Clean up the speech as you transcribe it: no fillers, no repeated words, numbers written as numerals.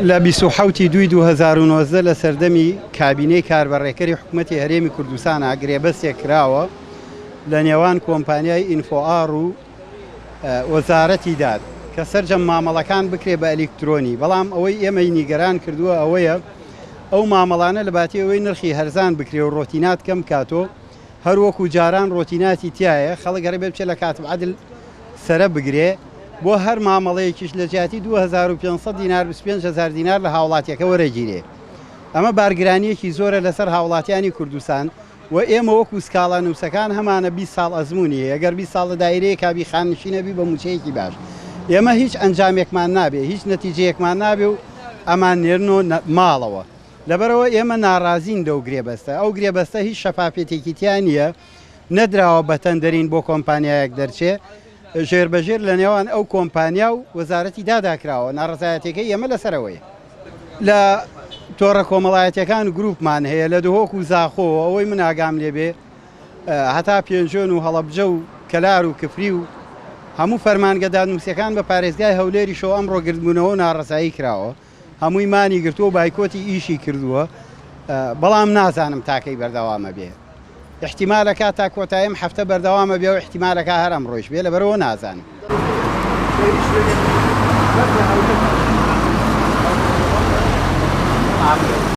لە 27 دوای 2019 لە سەردەمی کابینەی کاربەڕێکەری حکوومەتی هەرێمی کوردستان ئاگرێبەستێک کراوە لە نێوان کۆمپانیای ئینفۆئار و وەزارەتی داد کە سەرجەم مامەڵەکان بکرێ بە ئەلکترۆنی، بەڵام ئەوەی ئێمەی نیگەران کردووە ئەوەیە ئەو مامەڵانە لە باتی ئەوەی نرخی هەرزان بکرێ و ڕۆتینات کەم کاتۆ هەروەکو جاران ڕۆتیناتی تایە خەڵک گەڕێ بێ بچێت لە کاتب عەدل سەرە بگرێ بۆ هەر مامەڵەیەکیش لە جیاتی 2500 دینار 25000 دینار لە هاوڵاتیەکە وەرەگیرێ. ئەمە بارگرانیەکی زۆرە لەسەر هاوڵاتیانی کوردستان و ئێمە وەکو سکاڵا نووسەکان هەمانە 20 ساڵ ئەزمموی ئەگەر 20 ساڵ لە دایرەیە کابی خانشینەبی بە موچەیەکی باش ئێمە هیچ ئەنجامێکمان نابێ، هیچ نەتیجەیەکمان نابێ و ئەمان نێرنەوە ماڵەوە. لەبەرەوە ئێمە ناڕازین دەو گرێبەستە، ئەو گرێبەستە هیچ شەفافێتێکی تیان نییە، نەدراوە بەتەندەرین بۆ کۆمپانیایەک دەرچێ، ژێربەژێر لە نێوان ئەو کۆمپانیا و وەزارەتی داداکراوە. ناڕزایەتەکەی ئێمە لەسەرەوەی لە تۆڕە کۆمەڵایەتەکان گروپمان هەیە لە دهۆک و زاخۆ، ئەوەی من ئاگام لێبێ هەتا پێنجۆن و هەڵەبجە و کەلار و کفری و هەموو فەرمانگەدا نووسەکان بە پارێزگای هەولێری شەوە ئەمڕۆ گردبوونەوە و ناڕزایی کراوە، هەمووی مانی گرتووە و بایکۆتی ئیشی کردووە، بەڵام نازانم تاکەی بەردەوامە بێ. احتیمالەکە تا کۆتاییم هەفتە بەردەوامە بێ و احتیمالەکە هەر ئەمڕۆیش بێ، لەبەرەوە نازانم.